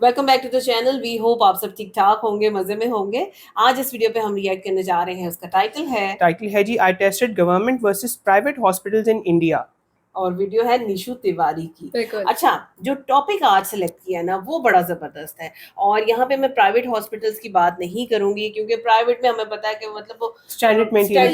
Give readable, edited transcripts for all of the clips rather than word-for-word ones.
Welcome back to the channel. We hope आप सब ठीक ठाक होंगे, मजे में होंगे। आज इस वीडियो पे हम रिएक्ट करने जा रहे हैं, उसका टाइटल है जी, I tested government versus private hospitals in India. और वीडियो है निशु तिवारी की। अच्छा, जो टॉपिक आज सेलेक्ट किया है ना वो बड़ा जबरदस्त है। और यहाँ पे मैं प्राइवेट हॉस्पिटल्स की बात नहीं करूंगी क्योंकि प्राइवेट में हमें पता है कि मतलब वो स्टैंडर्ड मेंटेन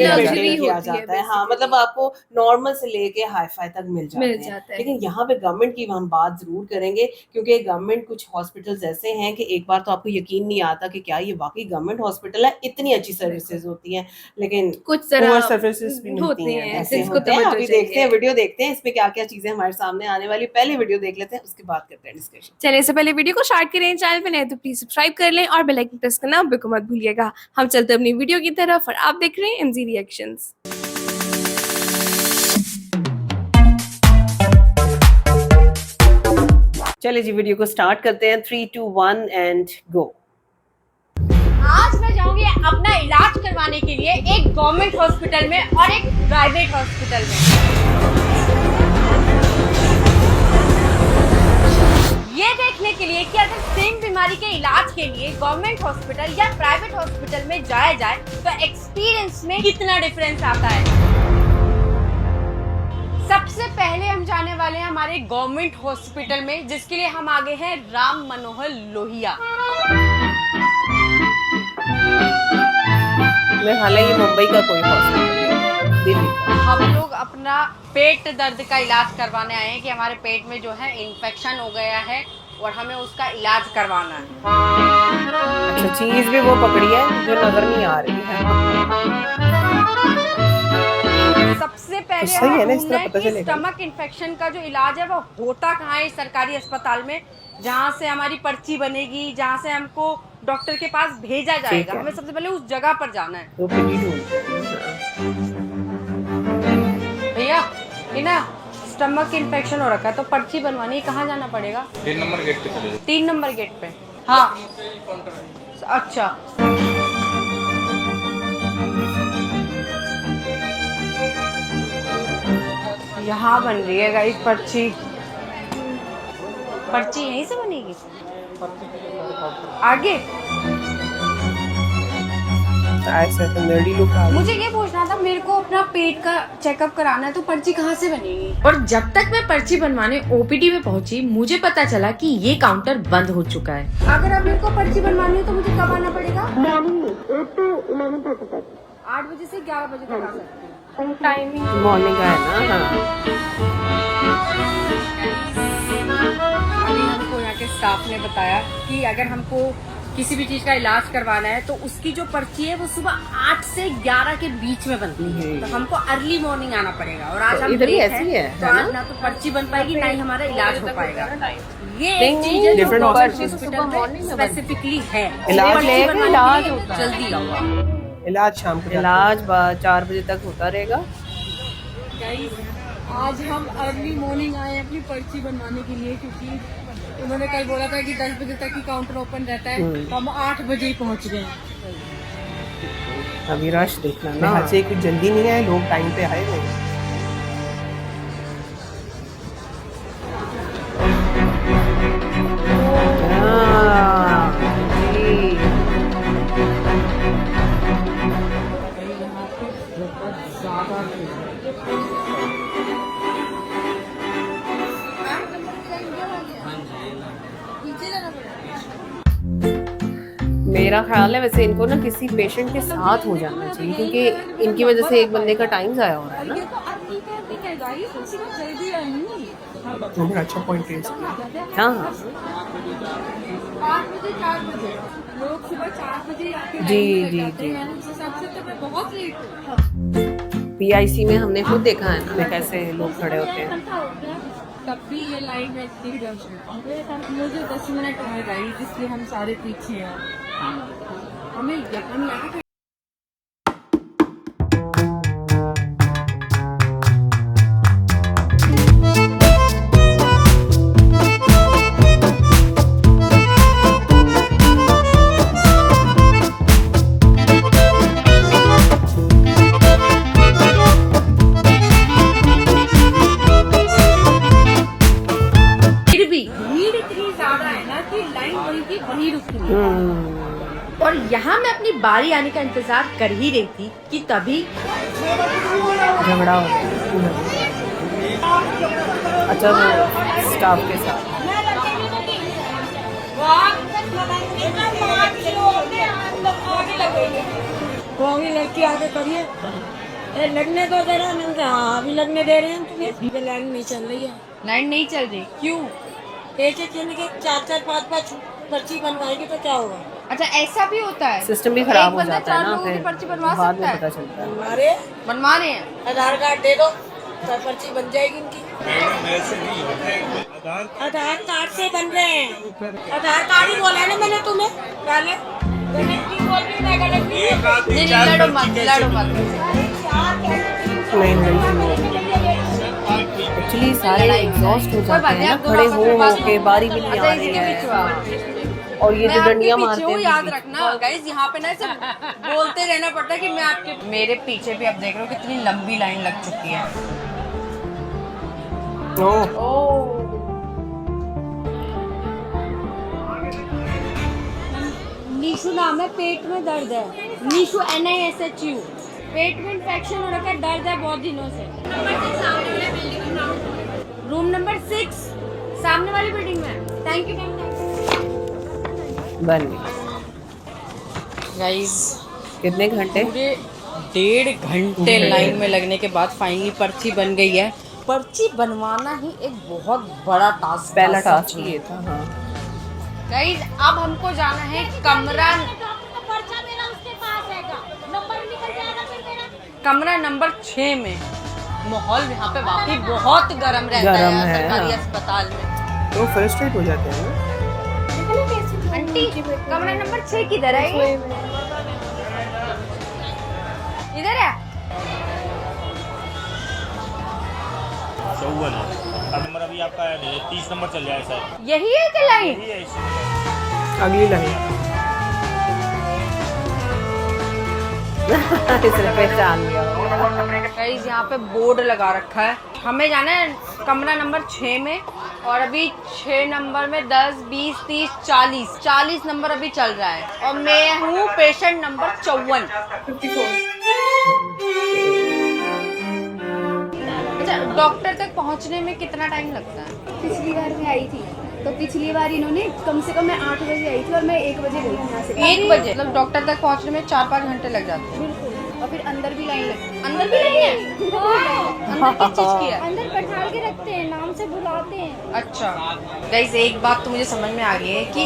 किया जाता है। हाँ, मतलब आपको नॉर्मल से लेके हाई फाई तक मिल जाता है। लेकिन यहाँ पे गवर्नमेंट की हम बात जरूर करेंगे क्योंकि गवर्नमेंट कुछ हॉस्पिटल्स ऐसे हैं कि एक बार तो आपको यकीन नहीं आता कि क्या ये वाकई गवर्नमेंट हॉस्पिटल है। इतनी अच्छी सर्विसेज होती हैं लेकिन कुछ सर्विसेज भी मिलती हैं। ऐसे होते हैं। अभी देखते हैं, वीडियो देखते हैं इसमें क्या क्या चीजें हमारे सामने आने वाली। पहले वीडियो देख लेते हैं, उसके बाद करते हैं डिस्कशन। चलिए, इससे पहले वीडियो को स्टार्ट करें। चैनल पे नए तो प्लीज सब्सक्राइब कर लें और बेल आइकन प्रेस करना बिल्कुल मत भूलिएगा। हम चलते हैं अपनी वीडियो की तरफ और आप देख रहे हैं एमजी रिएक्शंस। चलिए जी, वीडियो को स्टार्ट करते हैं। 3, 2, 1 एंड गो। आज मैं जाऊंगी अपना इलाज करवाने के लिए एक गवर्नमेंट हॉस्पिटल में और एक प्राइवेट हॉस्पिटल में। ये देखने के लिए कि अगर सेम बीमारी के इलाज के लिए गवर्नमेंट हॉस्पिटल या प्राइवेट हॉस्पिटल में जाया जाए तो एक्सपीरियंस में कितना डिफरेंस आता है। सबसे पहले हम जाने वाले हैं हमारे गवर्नमेंट हॉस्पिटल में, जिसके लिए हम आगे हैं राम मनोहर लोहिया। हालांकि मुंबई का कोई हॉस्पिटल, दिल्ली का। हम लोग अपना पेट दर्द का इलाज करवाने आए हैं कि हमारे पेट में जो है इन्फेक्शन हो गया है और हमें उसका इलाज करवाना है। अच्छा, चीज भी वो पकड़ी है जो नजर नहीं आ रही है। सबसे पहले तो सही है ना, इस तरह पता चलेगा। स्टमक इन्फेक्शन का जो इलाज है वो होता कहाँ है सरकारी अस्पताल में, जहाँ से हमारी पर्ची बनेगी, जहाँ से हमको डॉक्टर के पास भेजा जाएगा। हमें सबसे पहले उस जगह पर जाना है। भैया ये ना स्टमक इन्फेक्शन हो रखा है तो पर्ची बनवानी है, कहाँ जाना पड़ेगा? 3 नंबर गेट पे। 3 नंबर गेट पे। हाँ अच्छा, यहाँ बन रही है गाइस पर्ची। पर्ची यहीं से बनेगी आगे। मुझे ये पूछना था, मेरे को अपना पेट का चेकअप कराना है तो पर्ची कहाँ से बनेगी? और जब तक मैं पर्ची बनवाने ओपीडी में पहुंची, मुझे पता चला कि ये काउंटर बंद हो चुका है। अगर अब मेरे को पर्ची बनवानी है तो मुझे कब आना पड़ेगा? 8 बजे से 11 बजे तक आ सकती हूँ। टाइमिंग मॉर्निंग का है ना। अभी हमको यहाँ के स्टाफ ने बताया कि अगर हमको किसी भी चीज का इलाज करवाना है तो उसकी जो पर्ची है वो सुबह 8 से 11 के बीच में बनती है। तो हमको अर्ली मॉर्निंग आना पड़ेगा और आज हम इधर ही ऐसी है तो आज ना तो पर्ची बन पाएगी ना ही हमारा इलाज हो पाएगा। ये एक चीज है जो हॉस्पिटल में स्पेसिफिकली है। इलाज जल्दी आओ। इलाज शाम को, इलाज 4 बजे तक होता रहेगा। आज हम अर्ली मॉर्निंग आए अपनी पर्ची बनवाने के लिए क्योंकि उन्होंने कल बोला था कि 10 बजे तक ही काउंटर ओपन रहता है, तो हम 8 बजे ही पहुंच गए। अभी रश देखना ना, आज से कुछ जल्दी नहीं आए, लोग टाइम पे आए हुए। मेरा ख्याल है वैसे इनको ना किसी पेशेंट के साथ हो जाना चाहिए क्योंकि इनकी वजह से एक बंदे का टाइम ज़ाया हो रहा है ना। अच्छा पॉइंट रेज किया। हाँ लोग सुबह 4 बजे जी जी जी। PIC में हमने खुद देखा है ना कैसे लोग खड़े होते हैं। तब भी ये लाइन रहती है। मुझे 10 मिनट रह गई इसलिए हम सारे पीछे हैं। हमें यकीन लगा वही की वही रुकी। और यहाँ मैं अपनी बारी आने का इंतजार कर ही रही थी कि तभी झगड़ा हो गया। अच्छा, वो स्टाफ के साथ। होंगी लड़की आगे करिए, लगने दो जरा। मैंने कहा हाँ अभी लगने दे रहे हैं तुम्हें। अभी लाइन नहीं चल रही है। लाइन नहीं चल रही, क्यों? एक एक जन के 4-4 5-5 पर्ची बनवाएगी तो क्या होगा? अच्छा, ऐसा भी होता है? सिस्टम भी खराब एक हो बंदा जाता है 4 ना, लोगों की फिर पर्ची बनवा बाद में सकता पता है? चलता है। हमारे बनवा रहे हैं। आधार कार्ड दे दो तो पर्ची बन जाएगी इनकी। आधार कार्ड से बन रहे हैं। आधार कार्ड ही बोला है ना मैंने तुम्हें पहले। नहीं, लड़ो मत, लड़ो मत। नहीं एक्चुअली सारे एग्जॉस्ट हो जाते हैं ना, खड़े हो के बारी भी नहीं आ रही है। और ये जो डंडियां मारते हैं, याद रखना गाइस, यहाँ पे ना ऐसे बोलते रहना पड़ता है कि मैं आपके। मेरे पीछे भी अब देख रहे हो कितनी लंबी लाइन लग चुकी है। नीशू नाम है, पेट में दर्द है। नीशू NISHU। पेट में इन्फेक्शन हो रखा है, दर्द है बहुत दिनों से। रूम नंबर 6 सामने वाली बिल्डिंग में। Thank you ma'am. बन गई। गाइस कितने घंटे? पूरे 1.5 घंटे लाइन में लगने के बाद फाइनली पर्ची बन गई है। पर्ची बनवाना ही एक बहुत बड़ा टास्क, पहला टास्क ये था। हाँ, गाइस अब हमको जाना है कमरा नंबर 6 में। माहौल यहाँ पे वाकई बहुत गर्म रहता है सरकारी अस्पताल में। तो फ्रस्ट्रेट हो जाते हैं ना। आंटी कमरा नंबर 6 किधर है? ये इधर है। 54 नंबर अभी आपका 30 नंबर चल जाए सर। यही है कि लाइन? यही है अगली लाइन। इसने पहचान लिया। गाइस यहाँ पे बोर्ड लगा रखा है, हमें जाना है कमरा नंबर 6 में। और अभी 6 नंबर में 10, 20, 30, 40 नंबर अभी चल रहा है। और मैं हूँ पेशेंट नंबर 54। अच्छा, डॉक्टर तक पहुँचने में कितना टाइम लगता है? पिछली बार मैं आई थी तो पिछली बार इन्होंने कम से कम मैं 8 बजे आई थी और मैं 1 बजे गई थी यहाँ से। 1 बजे? मतलब डॉक्टर तक पहुँचने में 4-5 घंटे लग जाते हैं। बिल्कुल। और फिर अंदर भी लाइन लगती है। अंदर भी नहीं है? अंदर किस चीज़ की है? अंदर बैठा के रखते हैं, नाम से बुलाते हैं। अच्छा गाइस, एक बात तो मुझे समझ में आ गई है कि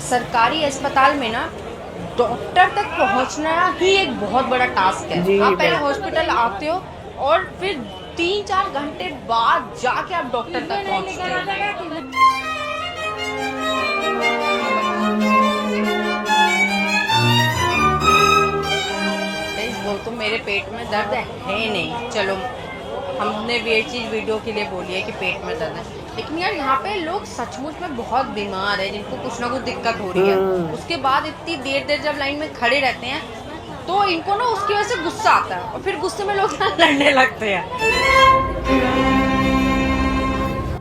सरकारी अस्पताल में ना डॉक्टर तक पहुंचना ही एक बहुत बड़ा टास्क है। जी, आप पहले हॉस्पिटल आते हो और फिर 3-4 घंटे बाद जाके आप डॉक्टर तक पहुंचते हो। वो तो मेरे पेट में दर्द है नहीं, चलो हमने ये चीज़ वीडियो के लिए बोली है कि पेट में दर्द है, लेकिन यार यहाँ पे लोग सचमुच में बहुत बीमार है जिनको कुछ ना कुछ दिक्कत हो रही है। उसके बाद इतनी देर जब लाइन में खड़े रहते हैं तो इनको ना उसकी वजह से गुस्सा आता है और फिर गुस्से में लोग लड़ने लगते हैं।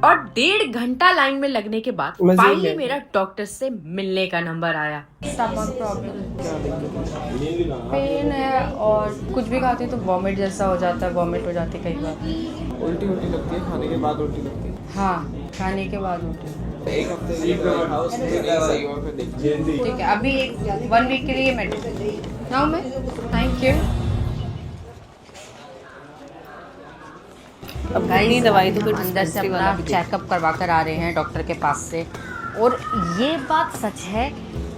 और 1.5 घंटा लाइन में लगने के बाद मजे फाइनली में। मेरा डॉक्टर से मिलने का नंबर आया। स्टमक प्रॉब्लम, पेन है और कुछ भी खाती हूँ तो वॉमिट जैसा हो जाता है, वॉमिट हो जाती है कई बार। उल्टी लगती है, खाने के बाद उल्टी लगती है। हाँ, खाने के बाद उल्टी। एक हफ्ते सही हुआ फिर देखिए। ठीक है, अभी 1 वीक के लिए मेडिसिन नाउ में। Thank you. अब इतनी दवाई तो फिर अंदर से अपना चेकअप करवा कर आ रहे हैं डॉक्टर के पास से। और ये बात सच है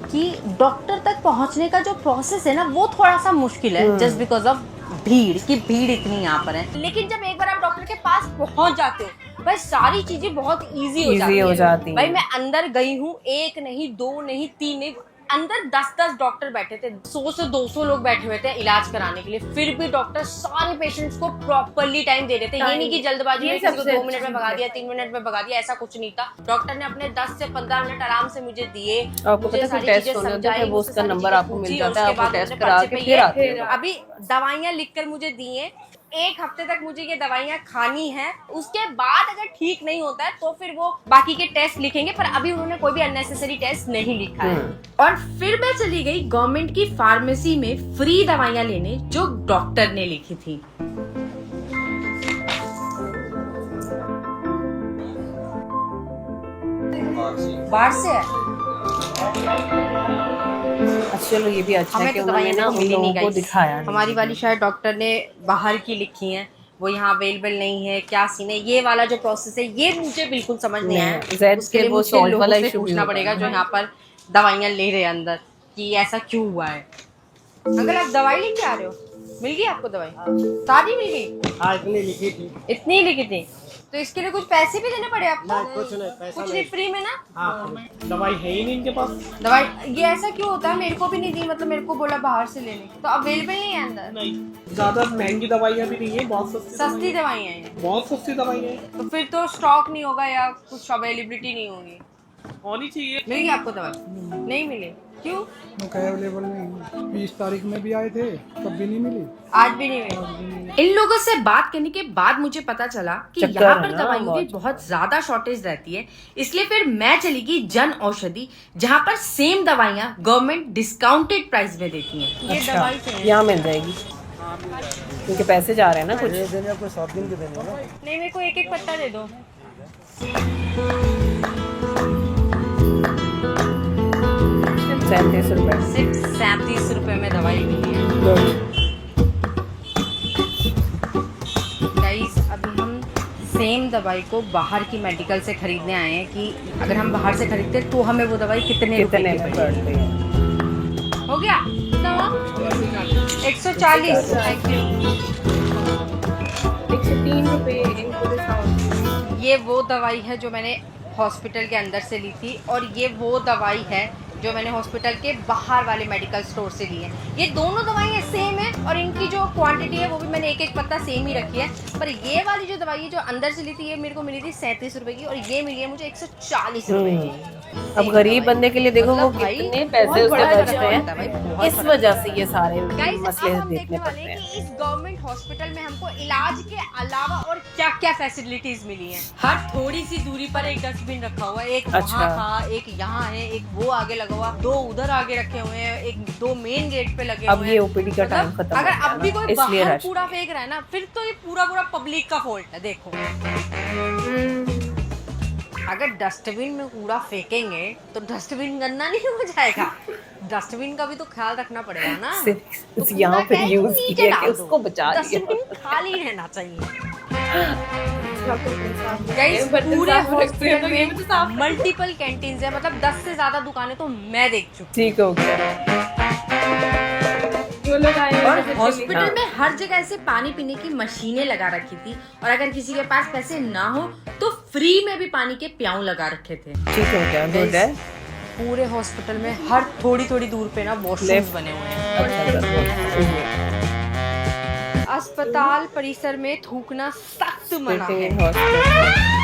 कि डॉक्टर तक पहुंचने का जो प्रोसेस है ना वो थोड़ा सा मुश्किल है, जस्ट बिकॉज ऑफ भीड़ इतनी यहाँ पर है। लेकिन जब एक बार आप डॉक्टर के पास पहुंच जाते हो भाई सारी चीजें बहुत इजी हो जाती है। भाई मैं अंदर गई हूँ, 1 नहीं 2 नहीं 3 नहीं, अंदर 10-10 डॉक्टर बैठे थे, 100 से 200 लोग बैठे हुए थे इलाज कराने के लिए, फिर भी डॉक्टर सारे पेशेंट्स को प्रॉपर्ली टाइम दे रहे थे। ये नहीं कि जल्दबाजी में किसी को 2 मिनट में भगा दिया, 3 मिनट में भगा दिया, ऐसा कुछ नहीं था। डॉक्टर ने अपने 10 से 15 मिनट आराम से मुझे दिए। आपको पता है टेस्ट होने होता है, वो उसका नंबर आपको मिल जाता है, आपको टेस्ट करा के फिर आते हैं। अभी दवाइयाँ लिख कर मुझे दिए, 1 हफ्ते तक मुझे ये दवाइयाँ खानी है, उसके बाद अगर ठीक नहीं होता है तो फिर वो बाकी के टेस्ट लिखेंगे, पर अभी उन्होंने कोई भी अननेसेसरी टेस्ट नहीं लिखा है। और फिर मैं चली गई गवर्नमेंट की फार्मेसी में फ्री दवाइयाँ लेने जो डॉक्टर ने लिखी थी। बाहर से है। अच्छा चलो ये भी अच्छा है हमें कि तो उन्होंने दवाइयाँ ना देखो उन मिली लोगों नहीं को guys। दिखाया नहीं। हमारी वाली शायद डॉक्टर ने बाहर की लिखी हैं, वो यहाँ अवेलेबल नहीं है, क्या सीन है, ये वाला जो प्रोसेस है ये मुझे बिल्कुल समझ नहीं आया। Zed उसके लिए के वो मुझे salt लोगों वाला से issue भी पूछना होगा पड़ेगा ना। जो यहाँ पर दवाइयाँ ले रहे हैं अंदर, कि ऐसा क्यों हुआ है। अगर आप दवाई लेके आ रहे हो, मिल गई आपको दवाई? सारी मिल गई? हाँ इतनी लिखी थी। इतनी ही लिखी थी? तो इसके लिए कुछ पैसे भी देने पड़े आपको? कुछ नहीं, पैसा कुछ नहीं, फ्री में ना? हाँ दवाई है ही नहीं इनके पास। दवाई ये ऐसा क्यों होता है? मेरे को भी नहीं दी, मतलब मेरे को बोला बाहर से लेने, तो अवेलेबल नहीं है अंदर? नहीं, ज्यादा महंगी दवाइयाँ भी नहीं है, बहुत सस्ती दवाइयाँ हैं। बहुत सस्ती दवाइयाँ हैं। तो फिर तो स्टॉक नहीं होगा या कुछ अवेलेबिलिटी नहीं होगी। होनी चाहिए। मिल गई आपको दवाई? नहीं मिली, क्यों? अवेलेबल नहीं। 20 तारीख में भी आए थे, तब भी नहीं मिली। आज भी नहीं मिली। इन लोगों से बात करने के बाद मुझे पता चला कि चक्कर यहाँ है पर ना दवाइयों की बहुत ज्यादा शॉर्टेज रहती है, इसलिए फिर मैं चली गई जन औषधि, जहाँ पर सेम दवाइयाँ गवर्नमेंट डिस्काउंटेड प्राइस में देती है। ये अच्छा दवाई से यहाँ मिल जाएगी क्योंकि पैसे जा रहे हैं ना कुछ। आपको 7 दिन के देने ना। नहीं, मेरे को एक एक पत्ता दे दो। 37 रुपए। सिर्फ 37 रुपए में दवाई मिली है। गाइस अभी हम सेम दवाई को बाहर की मेडिकल से खरीदने आए हैं कि अगर हम बाहर से खरीदते तो हमें वो दवाई कितने रुपए कितने की में पड़ेगी। पड़ते हैं? हो गया? कितना हुआ? 140। Thank you. 103 रुपए इनको डिस्काउंट। ये वो दवाई है जो मैंने हॉस्पिटल के अंदर से ली थी, और ये वो दवाई है जो मैंने हॉस्पिटल के बाहर वाले मेडिकल स्टोर से ली है। ये दोनों दवाइयाँ सेम है और इनकी जो क्वांटिटी है वो भी मैंने एक एक पत्ता सेम ही रखी है, पर ये वाली जो दवाई है जो अंदर से ली थी ये मेरे को मिली थी 37 रुपए की, और ये मिली है मुझे 140 रुपए की। अब गरीब बंदे के लिए देखो वो मतलब भाई कितने पैसे बहुत उसके बड़ा बचते फर्क होता है भाई, हैं। बहुत इस फर्क वजह से ये सारे गाइस मसले अब हम देखने देखने वाले पड़ते हैं हैं। कि इस गवर्नमेंट हॉस्पिटल में हमको इलाज के अलावा और क्या क्या फैसिलिटीज मिली हैं। हर थोड़ी सी दूरी पर एक डस्टबिन रखा हुआ है, एक अच्छा। वहाँ था, एक यहाँ है, एक वो आगे लगा हुआ, 2 उधर आगे रखे हुए हैं, एक 2 मेन गेट पे लगे अब हुए ये हैं। ओपीडी का टाइम खत्म हो अगर गया अब भी ना, कोई इसलिए बाहर रश। कूड़ा फेंक रहा है ना, फिर तो ये पूरा पब्लिक का फॉल्ट है। देखो अगर डस्टबिन में कूड़ा फेंकेंगे तो डस्टबिन गंदा नहीं हो जाएगा, डस्टबिन का भी तो ख्याल रखना पड़ेगा ना। सिर्फ यहाँ पे यूज किया कि उसको बचा लिया। डस्टबिन खाली रहना चाहिए। गाइस पूरे हॉस्पिटल में मल्टीपल कैंटीन्स है, मतलब 10 से ज्यादा दुकानें तो मैं देख चुकी ठीक हो गया। जो लोग आए और हैं हॉस्पिटल में हर जगह ऐसे पानी पीने की मशीनें लगा रखी थी, और अगर किसी के पास पैसे ना हो तो फ्री में भी पानी के प्याऊ लगा रखे थे। ठीक हो गया, गुड है। पूरे हॉस्पिटल में हर थोड़ी थोड़ी दूर पे ना वॉशरूम्स बने हुए हैं। अच्छा अस्पताल परिसर में थूकना सख्त मना है। हॉस्पिटल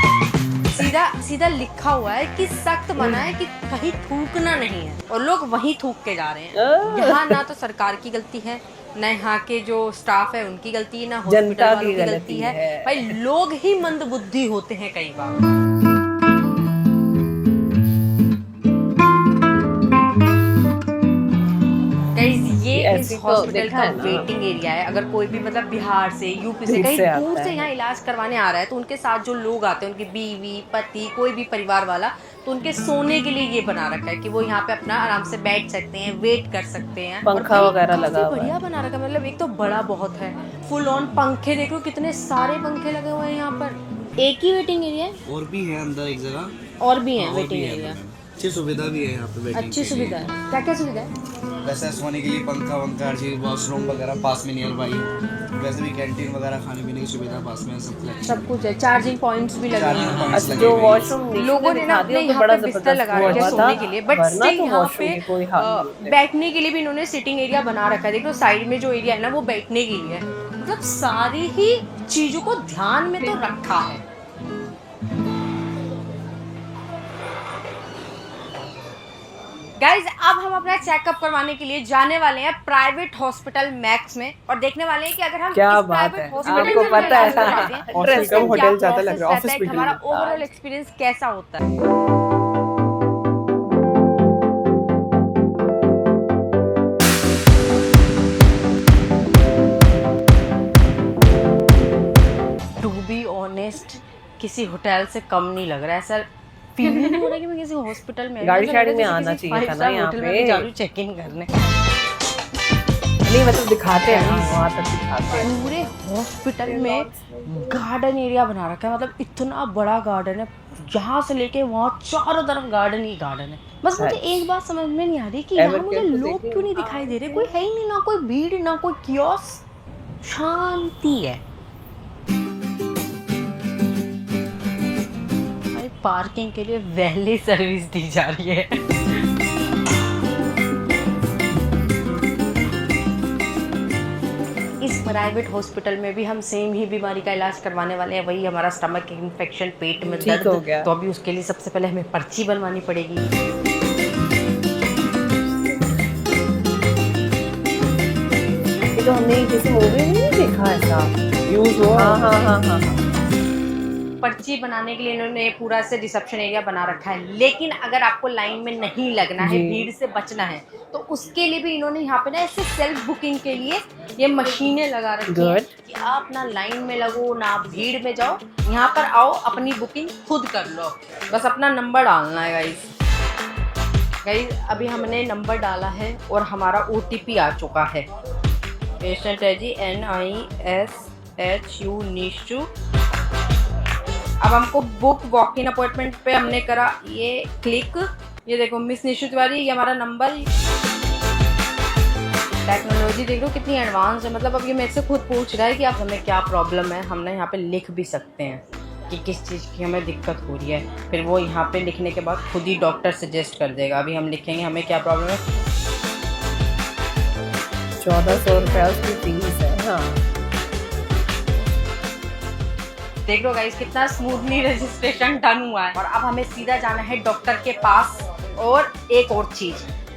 सीधा सीधा लिखा हुआ है कि सख्त मना है कि कहीं थूकना नहीं है, और लोग वहीं थूक के जा रहे हैं। यहाँ ना तो सरकार की गलती है, ना यहाँ के जो स्टाफ है उनकी गलती है, ना हॉस्पिटल जनता वालों की की गलती गलती है। है। भाई लोग ही मंदबुद्धि होते हैं कई बार। Guys, ये इस ऐसी तो हॉस्पिटल देखा का है ना। वेटिंग एरिया है। अगर कोई भी मतलब बिहार से, यूपी से, दूर कहीं से आता दूर से है। यहाँ इलाज करवाने आ रहा है तो उनके साथ जो लोग आते हैं, उनकी बीवी, पति, कोई भी परिवार वाला, तो उनके सोने के लिए ये बना रखा है कि वो यहाँ पे अपना आराम से बैठ सकते हैं, वेट कर सकते हैं। और पंखा भाई वगैरह काफी लगा हुआ है। बढ़िया बना रखा है, मतलब एक तो बड़ा बहुत है, फुल ऑन पंखे देख लो, कितने सारे पंखे लगे हुए हैं यहाँ पर। एक ही वेटिंग एरिया है? और भी है अंदर एक जगह, और भी है और वेटिंग भी है एरिया? अच्छी सुविधा भी है यहाँ पे बैठने अच्छी के लिए। सुविधा है। क्या क्या सुविधा है? वैसे सोने के लिए पंखा वंखा हर चीज, वॉशरूम वगैरह पास में नियर बाई, वैसे भी कैंटीन वगैरह खाने पीने की सुविधा पास में है, सब कुछ सब कुछ है, चार्जिंग पॉइंट्स भी लगे हुए हैं। अच्छा जो वॉशरूम लोगों ने ना अपने यहाँ पे बिस्तर लगा रखे हैं सोने के लिए, बट स्टिल यहाँ पे बैठने के लिए भी इन्होंने सिटिंग एरिया बना रखा है। देखो साइड में जो एरिया है ना वो बैठने के लिए है, मतलब सारी ही चीजों को ध्यान में तो रखा है। गाइज अब हम अपना चेकअप करवाने के लिए जाने वाले हैं प्राइवेट हॉस्पिटल मैक्स में और देखने वाले हैं कि अगर हम क्या इस बात प्राइवेट है, हॉस्पिटल आपको में पता है। इलाज करवाते हैं, तो हॉस्पिटल इसका होटल क्या ज्यादा लग रहा है, process ऑफिस रहता है, हमारा बिल्डिंग। ओवरऑल एक्सपीरियंस कैसा होता है। टू बी ऑनेस्ट किसी होटल से कम नहीं लग रहा है सर। फील नहीं हो रहा है कि मैं किसी हॉस्पिटल में गाड़ी शाड़ी में आना चाहिए था ना यहाँ पे। चेक इन करने नहीं मतलब दिखाते हैं, वहाँ तक दिखाते हैं। पूरे हॉस्पिटल में गार्डन एरिया बना रखा है, मतलब इतना बड़ा गार्डन है, यहाँ से लेके वहाँ चारों तरफ गार्डन ही गार्डन है। बस मुझे एक बात समझ में नहीं आ रही कि यहाँ मुझे लोग क्यों नहीं दिखाई दे रहे, कोई है ही नहीं, ना कोई भीड़ ना कोई कियोस, शांति है। पार्किंग के लिए वैली सर्विस दी जा रही है। इस प्राइवेट हॉस्पिटल में भी हम सेम ही बीमारी का इलाज करवाने वाले हैं, वही हमारा स्टमक इन्फेक्शन, पेट में ठीक हो दर्द। गया। तो अभी उसके लिए सबसे पहले हमें पर्ची बनवानी पड़ेगी। ये तो हमने किसी मूवी में नहीं देखा ऐसा यूज हुआ। हाँ। पर्ची बनाने के लिए इन्होंने पूरा से रिसेप्शन एरिया बना रखा है, लेकिन अगर आपको लाइन में नहीं लगना है, भीड़ से बचना है, तो उसके लिए भी इन्होंने यहाँ पे ना ऐसे सेल्फ बुकिंग के लिए ये मशीनें लगा रखी हैं कि आप ना लाइन में लगो ना आप भीड़ में जाओ, यहाँ पर आओ अपनी बुकिंग खुद कर लो, बस अपना नंबर डालना है। गाइस अभी हमने नंबर डाला है और हमारा OTP आ चुका है। पेशेंट है जी NISHU निशु। अब हमको बुक वॉक इन अपॉइंटमेंट पे हमने करा ये क्लिक, ये देखो मिस निशु तिवारी, ये हमारा नंबर। टेक्नोलॉजी देख लो कितनी एडवांस है, मतलब अब ये मेरे से खुद पूछ रहा है कि आप हमें क्या प्रॉब्लम है, हमने यहाँ पे लिख भी सकते हैं कि किस चीज़ की हमें दिक्कत हो रही है, फिर वो यहाँ पे लिखने के बाद खुद ही डॉक्टर सजेस्ट कर देगा। अभी हम लिखेंगे हमें क्या प्रॉब्लम है। 1400 रुपया उसकी फीस है। हाँ देख लो गाइस कितना स्मूथली रजिस्ट्रेशन डन हुआ है और अब हमें सीधा जाना है डॉक्टर के पास। और एक और चीज,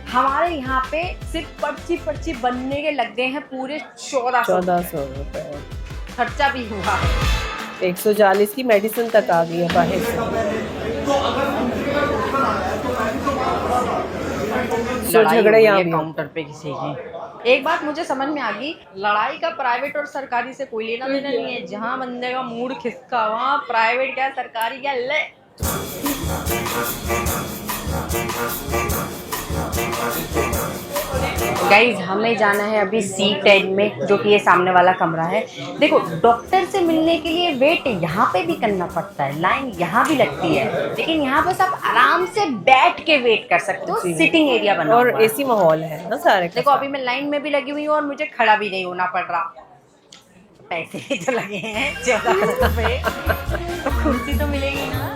हमारे यहाँ पे सिर्फ पर्ची बनने के लग गए हैं पूरे 1400 रुपए। खर्चा भी हुआ है। 140 की मेडिसिन तक आ गई है बाहर से। झगड़े यहाँ काउंटर पे किसी की। एक बात मुझे समझ में आ गई, लड़ाई का प्राइवेट और सरकारी से कोई लेना देना नहीं है। जहाँ बंदे का मूड खिसका वहाँ प्राइवेट क्या सरकारी क्या ले। गाइज हमें जाना है अभी C10 में, जो कि ये सामने वाला कमरा है। देखो डॉक्टर से मिलने के लिए वेट यहाँ पे भी करना पड़ता है, लाइन यहाँ भी लगती है, लेकिन यहाँ बस आप आराम से बैठ के वेट कर सकते हो, सिटिंग एरिया बना और हुआ है। एसी माहौल है ना सारे। देखो अभी मैं लाइन में भी लगी हुई हूँ और मुझे खड़ा भी नहीं होना पड़ रहा। पैसे भी तो लगे हैं 1400 रुपए, तो कुर्सी तो मिलेगी ना।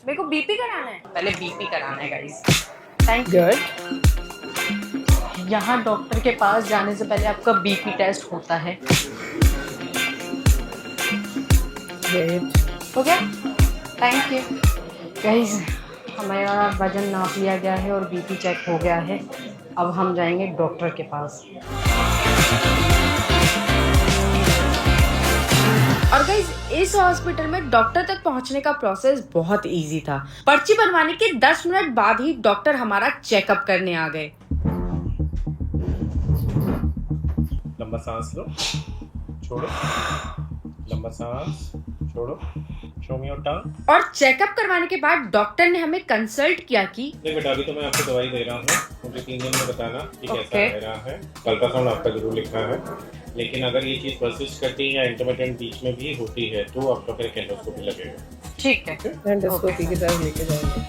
मेरे को BP कराना है, पहले BP कराना है गाइस। Thank you. यहाँ डॉक्टर के पास जाने से पहले आपका BP टेस्ट होता है। हो गया, थैंक यू गाइस। हमारा वजन नाप लिया गया है और BP चेक हो गया है। अब हम जाएंगे डॉक्टर के पास। और गाइस इस हॉस्पिटल में डॉक्टर तक पहुंचने का प्रोसेस बहुत इजी था। पर्ची बनवाने के 10 मिनट बाद ही डॉक्टर हमारा चेकअप करने आ गए। लंबा सांस लो, छोड़ो, लंबा सांस छोड़ो, शो मी योर टंग। और चेकअप करवाने के बाद डॉक्टर ने हमें कंसल्ट किया कि देख बेटा, अभी तो मैं आपको दवाई दे रहा हूँ, मुझे 3 दिन में बताना कि कैसा रह रहा है। अल्ट्रासाउंड आपका जरूर लिखना है, लेकिन अगर ये चीज परसिस्ट करती है या इंटरमिटेंट बीच में भी होती है तो आपका फिर एंडोस्कोपी लगेगा। ठीक है, एंडोस्कोपी की तरफ लेके जाएंगे।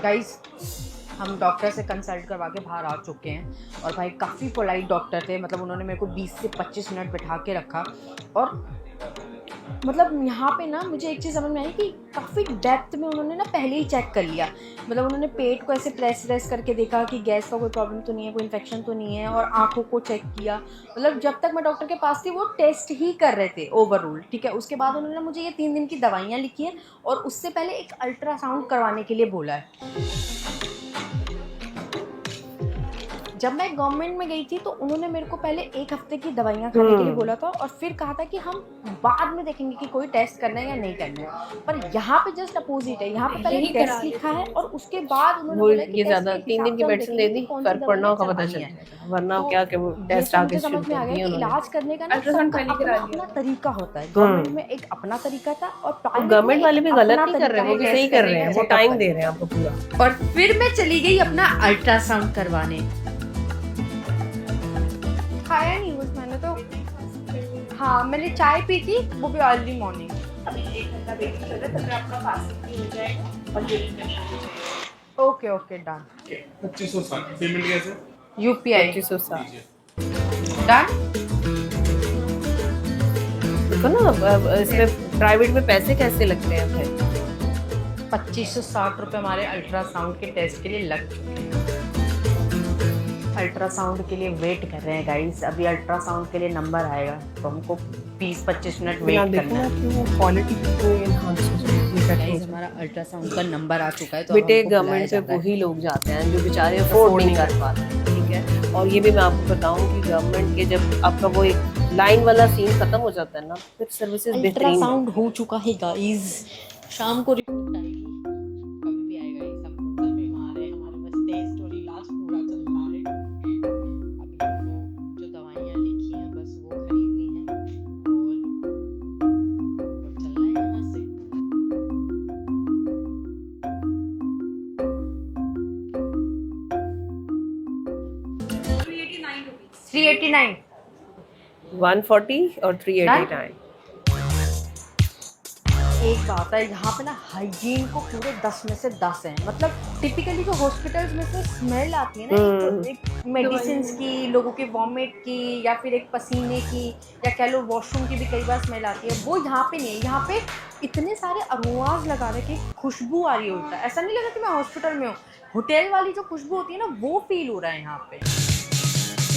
गाइस हम डॉक्टर से कंसल्ट करवा के बाहर आ चुके हैं और भाई काफ़ी पोलाइट डॉक्टर थे, मतलब उन्होंने मेरे को 20 से 25 मिनट बैठा के रखा और मतलब यहाँ पे ना मुझे एक चीज़ समझ में आई कि काफ़ी डेप्थ में उन्होंने ना पहले ही चेक कर लिया। मतलब उन्होंने पेट को ऐसे प्रेस करके देखा कि गैस का कोई प्रॉब्लम तो नहीं है, कोई इन्फेक्शन तो नहीं है, और आंखों को चेक किया। मतलब जब तक मैं डॉक्टर के पास थी वो टेस्ट ही कर रहे थे ओवरऑल, ठीक है। उसके बाद उन्होंने मुझे ये 3 दिन की दवाइयाँ लिखी हैं और उससे पहले एक अल्ट्रासाउंड करवाने के लिए बोला है। जब मैं गवर्नमेंट में गई थी तो उन्होंने मेरे को पहले 1 हफ्ते की दवाइयाँ खाने के लिए बोला था और फिर कहा था कि हम बाद में देखेंगे कि कोई टेस्ट करना है या नहीं करना है। पर यहाँ पे जस्ट अपोजिट है, यहाँ पे पहले टेस्ट लिखा है और उसके बाद उन्होंने बोला कि ये ज्यादा 3 दिन की मेडिसिन दे दी, फर्क पड़ना होगा पता चल जाएगा, वरना क्या कि वो टेस्ट आगे शुरू समझ में आ कर गया दिए कि उन्होंने। इलाज करने का ना अल्ट्रासाउंड सबका पहले करा अपना लिया। अपना तरीका होता है। गवर्नमेंट में एक अपना तरीका था और प्राइवेट गवर्नमेंट वाले भी गलत नहीं कर रहे हैं, वो भी टेस्ट सही कर रहे हैं, वो चेकअप टाइम करने दे रहे हैं आपको पूरा। और फिर मैं चली गई अपना अल्ट्रासाउंड करवाने। खाया नहीं कुछ मैंने तो। हाँ, मैंने चाय पी थी, वो भी early morning. Okay okay done. 2560 payment कैसे? UPI 2560 done. देखो ना अब इसमें प्राइवेट में पैसे कैसे लगते हैं फिर। 2560 रुपये हमारे अल्ट्रासाउंड के टेस्ट के लिए लग चुके हैं। अल्ट्रासाउंड के लिए वेट कर रहे हैं गाइस। अभी अल्ट्रासाउंड के लिए नंबर आएगा तो हमको 20-25 मिनट वेट करना है। क्वालिटी गाइस हमारा अल्ट्रासाउंड का नंबर आ चुका है तो बेटे हमको बुलाया गवर्नमेंट पे जाता है। वही लोग जाते हैं जो बेचारे अफोर्ड नहीं कर पाते, ठीक है। और ये भी मैं आपको बताऊं कि गवर्नमेंट के जब आपका वो एक लाइन वाला सीन खत्म हो जाता है ना, फिर सर्विसेज बेहतरीन अल्ट्रासाउंड हो चुका है गाइस। शाम को रिपोर्ट आएगी, कभी भी आएगा। ये सब होटल में हमारे बस टेस्ट और इलाज पूरा चल रहा है। अभी हमको जो दवाइयाँ लिखी हैं बस वो खरीदनी है और चलना है यहाँ से। $389 140 और 389। एक बात है यहाँ पे ना, हाइजीन को पूरे 10 में से 10 हैं। मतलब टिपिकली जो हॉस्पिटल्स में से स्मेल आती है ना, एक मेडिसिन की, लोगों के वॉमिट की, या फिर एक पसीने की, या कह लो वॉशरूम की भी कई बार स्मेल आती है, वो यहाँ पे नहीं है। यहाँ पे इतने सारे अरोमाज लगा रखे, खुशबू आ रही होता है। ऐसा नहीं लगा कि मैं हॉस्पिटल में हूँ। होटल वाली जो खुशबू होती है ना, वो फील हो रहा है यहाँ पे।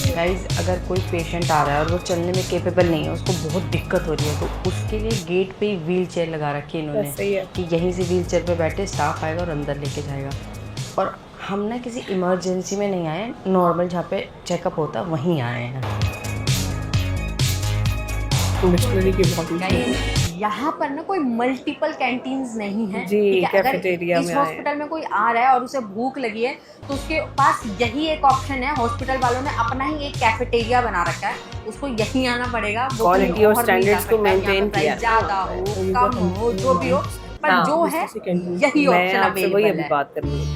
गाइज अगर कोई पेशेंट आ रहा है और वो चलने में कैपेबल नहीं है, उसको बहुत दिक्कत हो रही है, तो उसके लिए गेट पे ही व्हील चेयर लगा रखी है इन्होंने कि यहीं से व्हील चेयर पे बैठे स्टाफ आएगा और अंदर लेके जाएगा। और हम ना किसी इमरजेंसी में नहीं आए, नॉर्मल जहाँ पे चेकअप होता है वहीं आए हैं। गाइज यहाँ पर ना कोई मल्टीपल कैंटीन्स नहीं है जी, ठीक है? अगर कैफेटेरिया इस में हॉस्पिटल में कोई आ रहा है और उसे भूख लगी है तो उसके पास यही एक ऑप्शन है। हॉस्पिटल वालों ने अपना ही एक कैफेटेरिया बना रखा है, उसको यहीं आना पड़ेगा। वो क्वालिटी कहीं और और नहीं जा स्टैंडर्ड्स को सकता। यहाँ मेंटेन पे किया प्राइस ज़्यादा हो, कम हो, जो भी हो, पर हाँ, जो है यही मैं ऑप्शन आपसे वही अवेलेबल अभी है। बात कर रही हूँ।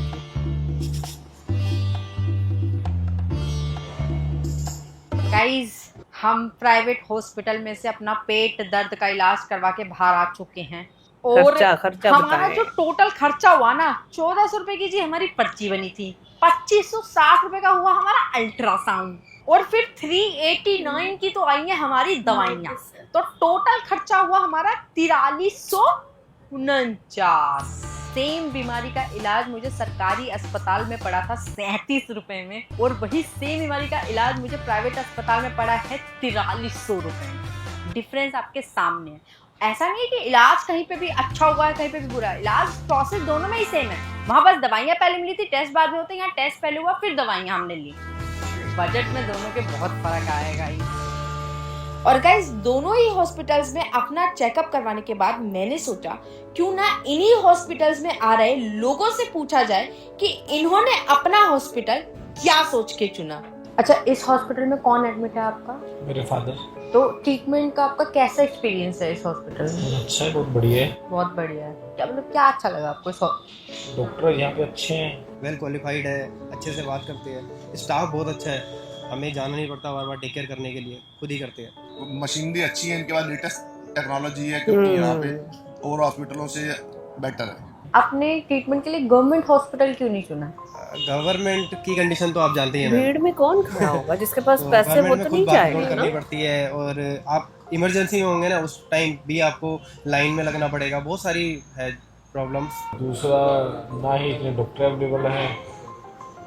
गाइज हम प्राइवेट हॉस्पिटल में से अपना पेट दर्द का इलाज करवा के बाहर आ चुके हैं और खर्चा हमारा बताएं। जो टोटल खर्चा हुआ ना, 1400 रुपए की जी हमारी पर्ची बनी थी, 2560 रुपए का हुआ हमारा अल्ट्रासाउंड, और फिर 389 की तो आई है हमारी दवाइयाँ। तो टोटल खर्चा हुआ हमारा 4349। सेम बीमारी का इलाज मुझे सरकारी अस्पताल में पड़ा था 37 रुपए में, और वही सेम बीमारी का इलाज मुझे प्राइवेट अस्पताल में पड़ा है 4300 रुपए में। डिफरेंस आपके सामने है। ऐसा नहीं है कि इलाज कहीं पे भी अच्छा हुआ है, कहीं पे भी बुरा है। इलाज प्रोसेस दोनों में ही सेम है। वहाँ बस दवाइयाँ पहले मिली थी, टेस्ट बाद में होते हैं। यहाँ टेस्ट पहले हुआ फिर दवाइयाँ हमने ली। बजट में दोनों के बहुत फर्क आएगा ही। और गाइस दोनों ही हॉस्पिटल्स में अपना चेकअप करवाने के बाद मैंने सोचा क्यों ना इन्हीं हॉस्पिटल्स में आ रहे लोगों से पूछा जाए कि इन्होंने अपना हॉस्पिटल क्या सोच के चुना। अच्छा, इस हॉस्पिटल में कौन एडमिट है आपका? मेरे फादर। तो ट्रीटमेंट का आपका कैसा एक्सपीरियंस है इस हॉस्पिटल में? अच्छा है, बहुत बढ़िया है। बहुत बढ़िया है। क्या मतलब क्या अच्छा लगा आपको? डॉक्टर यहाँ पे अच्छे हैं, वेल क्वालिफाइड है, अच्छे से बात करते हैं, स्टाफ बहुत अच्छा है, हमें जाना नहीं पड़ता बार बार टेक केयर करने के लिए, खुद ही करते हैं। मशीनरी अच्छी है, इनके पास लेटेस्ट टेक्नोलॉजी है, क्योंकि यहाँ पे और हॉस्पिटलों से बेटर है। आपने ट्रीटमेंट के लिए गवर्नमेंट हॉस्पिटल क्यों नहीं चुना? गवर्नमेंट की कंडीशन तो आप जानते ही हैं भीड़ में कौन खड़ा होगा जिसके पास तो पैसे वो गवर्नमेंट तो में नहीं खुद जाएगा बात ना। करनी पड़ती है, और आप इमरजेंसी में होंगे ना उस टाइम भी आपको लाइन में लगना पड़ेगा, बहुत सारी है प्रॉब्लम्स। दूसरा, ना ही इतने डॉक्टर अवेलेबल हैं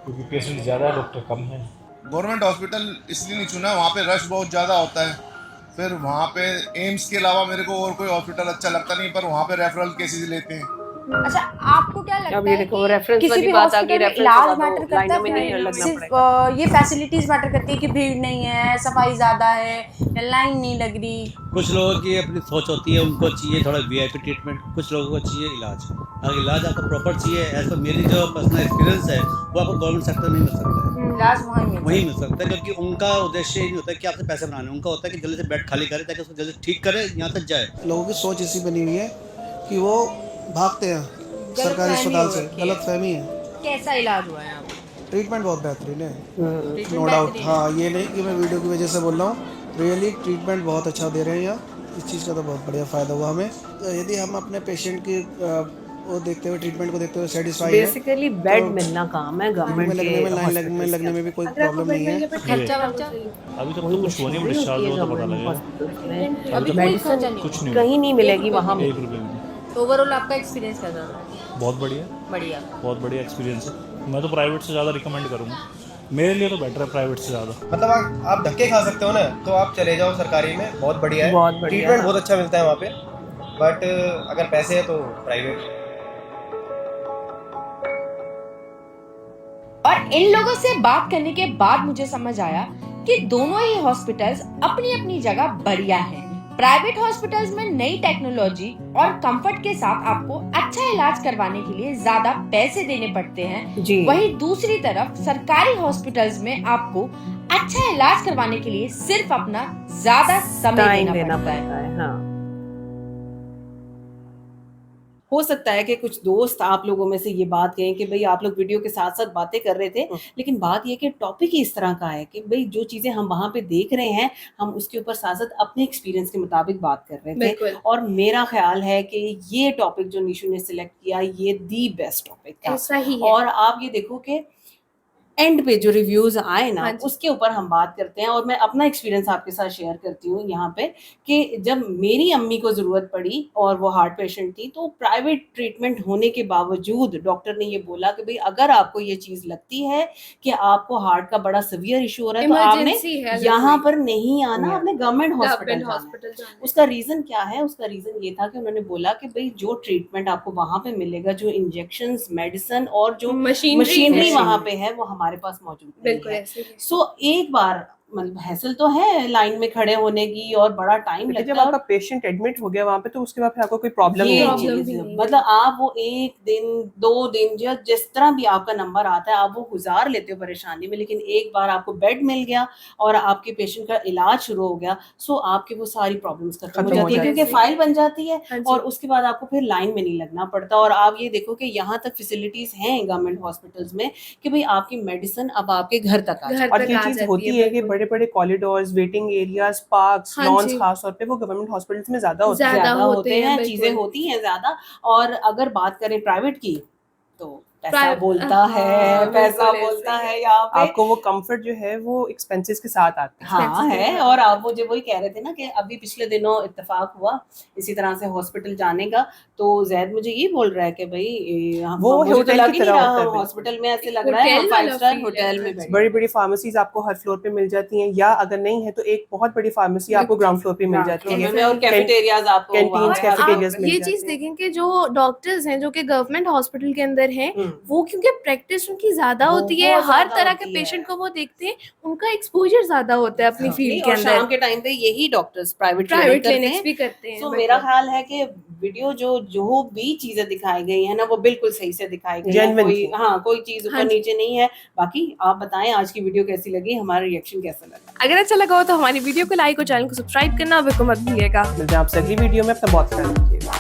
क्योंकि पेशेंट ज़्यादा है, डॉक्टर कम है। गवर्नमेंट हॉस्पिटल इसलिए नहीं चुना, वहाँ पे रश बहुत ज़्यादा होता है। फिर वहाँ पे एम्स के अलावा मेरे को और कोई हॉस्पिटल अच्छा लगता नहीं, पर वहाँ पे रेफरल केसेस लेते हैं। अच्छा, आपको क्या लगता अब ये है देखो, कि रेफरेंस किसी वाली भी बात आ गई, हॉस्पिटल में रेफरेंस इलाज वाला तो मैटर करता लाइनों में नहीं है, लगना सिर्फ पड़ेगा। ये फैसिलिटीज मैटर करती है कि भीड़ नहीं है, सफाई ज़्यादा है, या लाइन नहीं लग रही? कुछ लोगों की अपनी सोच होती है, उनको चाहिए थोड़ा वीआईपी ट्रीटमेंट, कुछ लोगों को चाहिए इलाज। अगर इलाज आपको प्रॉपर चाहिए, एज पर मेरी जो पर्सनल एक्सपीरियंस है, वो आपको गवर्नमेंट सेक्टर में मिल सकता है, इलाज वहीं मिल सकता है, क्योंकि उनका उद्देश्य ये नहीं होता है कि आपसे पैसे बनाने, उनका होता है कि जल्दी से बेड खाली करे ताकि उसको जल्दी ठीक करे, यहाँ तक जाए। लोगों की सोच ऐसी बनी हुई है कि वो भागते हैं सरकारी अस्पताल से, गलत फहमी है। कैसा इलाज हुआ है यहाँ पे? ट्रीटमेंट बहुत बेहतरीन है, नो डाउट। हाँ, ये नहीं कि मैं वीडियो की वजह से बोल रहा हूँ, रियली ट्रीटमेंट बहुत अच्छा दे रहे हैं यहाँ, इस चीज़ का तो बहुत बढ़िया फ़ायदा हुआ हमें। तो यदि हम अपने पेशेंट की वो देखते हुए, ट्रीटमेंट को देखते हुए सेटिस्फाई है, बेसिकली बेड मिलना काम है गवर्नमेंट में लगने में, लाइन हॉस्पिटल्स लगने में भी कोई प्रॉब्लम नहीं है। खर्चा वर्चा अभी तक तो कुछ हुआ नहीं, डिस्चार्ज हुआ तो पता लगेगा। अभी कोई खर्चा नहीं, कुछ नहीं कहीं नहीं मिलेगी वहाँ। 1 रुपये भी। ओवरऑल आपका एक्सपीरियंस कैसा रहा? बहुत बढ़िया, बहुत बढ़िया एक्सपीरियंस है। मैं तो प्राइवेट से ज़्यादा रिकमेंड करूँगा, मेरे लिए तो बेटर है प्राइवेट से ज़्यादा। मतलब आप धक्के खा सकते हो ना, तो आप चले जाओ सरकारी में, बहुत बढ़िया है, बहुत बढ़िया ट्रीटमेंट बहुत अच्छा मिलता है वहाँ पे। बट अगर पैसे है तो प्राइवेट। और इन लोगों से बात करने के बाद मुझे समझ आया कि दोनों ही हॉस्पिटल्स अपनी अपनी जगह बढ़िया हैं। प्राइवेट हॉस्पिटल्स में नई टेक्नोलॉजी और कंफर्ट के साथ आपको अच्छा इलाज करवाने के लिए ज्यादा पैसे देने पड़ते हैं, वहीं दूसरी तरफ सरकारी हॉस्पिटल्स में आपको अच्छा इलाज करवाने के लिए सिर्फ अपना ज्यादा समय देना पड़ता है। हाँ। हो सकता है कि कुछ दोस्त आप लोगों में से ये बात कहें कि भाई आप लोग वीडियो के साथ साथ बातें कर रहे थे, लेकिन बात ये कि टॉपिक ही इस तरह का है कि भाई जो चीजें हम वहां पे देख रहे हैं, हम उसके ऊपर साथ साथ अपने एक्सपीरियंस के मुताबिक बात कर रहे थे। और मेरा ख्याल है कि ये टॉपिक जो निशु ने सिलेक्ट किया, ये दी बेस्ट टॉपिक था। ऐसा ही है। और आप ये देखो कि एंड पे जो रिव्यूज आए ना, उसके ऊपर हम बात करते हैं। और मैं अपना एक्सपीरियंस आपके साथ शेयर करती हूँ यहाँ पे कि जब मेरी अम्मी को ज़रूरत पड़ी और वो हार्ट पेशेंट थी, तो प्राइवेट ट्रीटमेंट होने के बावजूद डॉक्टर ने ये बोला कि भाई अगर आपको ये चीज़ लगती है कि आपको हार्ट का बड़ा सीवियर इशू हो रहा है, तो आपने यहाँ पर नहीं आना, आपने गवर्नमेंट हॉस्पिटल जाना। उसका रीज़न क्या है? उसका रीज़न ये था कि उन्होंने बोला कि भाई जो ट्रीटमेंट आपको वहाँ पे मिलेगा, जो इंजेक्शन, मेडिसिन और जो मशीनरी वहाँ पे है, वो हमारे पास मौजूद नहीं है। सो एक बार मतलब हैसल तो है लाइन में खड़े होने की और बड़ा टाइम लगता है। जब आपका पेशेंट एडमिट हो गया वहाँ पे, तो उसके बाद फिर आपको कोई प्रॉब्लम नहीं, मतलब आप वो 1 दिन 2 दिन या जिस तरह भी आपका नंबर आता है, आप वो गुजार लेते हो परेशानी में। लेकिन एक बार आपको बेड मिल गया और आपके पेशेंट का इलाज शुरू हो गया, सो आपकी वो सारी प्रॉब्लम्स खत्म हो जाती है, क्योंकि फाइल बन जाती है और उसके बाद आपको फिर लाइन में नहीं लगना पड़ता। और आप ये देखो कि यहाँ तक फैसिलिटीज हैं गवर्नमेंट हॉस्पिटल्स में कि भाई आपकी मेडिसिन अब आपके घर तक आ जाती है। और ये चीज होती है कि बड़े corridors, waiting areas, parks, lawns खास तौर पे वो गवर्नमेंट हॉस्पिटल्स में ज्यादा होते हैं, चीजें होती हैं ज्यादा। और अगर बात करें प्राइवेट की, तो पैसा बोलता है, पैसा बोलता है। यहाँ पे आपको वो कंफर्ट जो है वो एक्सपेंसेस के साथ आता है। हाँ है। और आप वो जो वही कह रहे थे ना कि अभी पिछले दिनों इत्तेफाक हुआ इसी तरह से हॉस्पिटल जाने का, तो जैद मुझे ये बोल रहा है कि भाई वो होटल की तरह होता है, हॉस्पिटल में ऐसे लग रहा है 5 स्टार होटल में। बड़ी बड़ी फार्मेसीज आपको हर फ्लोर पे मिल जाती हैं, या अगर नहीं है तो एक बहुत बड़ी फार्मेसी आपको ग्राउंड फ्लोर पे मिल जाती है, और कैफेटेरियाज आपको, कैंटीन्स, कैफेटेरियाज मिल ये चीज देखें कि जो डॉक्टर्स हैं जो कि गवर्नमेंट हॉस्पिटल के अंदर हैं, वो क्योंकि प्रैक्टिस उनकी ज्यादा होती है, हर तरह के पेशेंट को वो देखते हैं, उनका एक्सपोजर ज्यादा होता है अपनी फील्ड के अंदर। शाम के टाइम पे यही डॉक्टर्स प्राइवेट क्लिनिक्स भी करते हैं। तो मेरा ख्याल है कि वीडियो जो भी चीजें दिखाई गई है ना, वो बिल्कुल सही से दिखाई गई है, कोई चीज ऊपर नीचे नहीं है। बाकी आप बताएं आज की वीडियो कैसी लगी, हमारा रिएक्शन कैसा लगा। अगर अच्छा लगा हो तो हमारी वीडियो को लाइक और चैनल को सब्सक्राइब करना बिल्कुल मत भूलिएगा। मिलते हैं आपसे अगली वीडियो में, अपना बहुत ख्याल रखिएगा।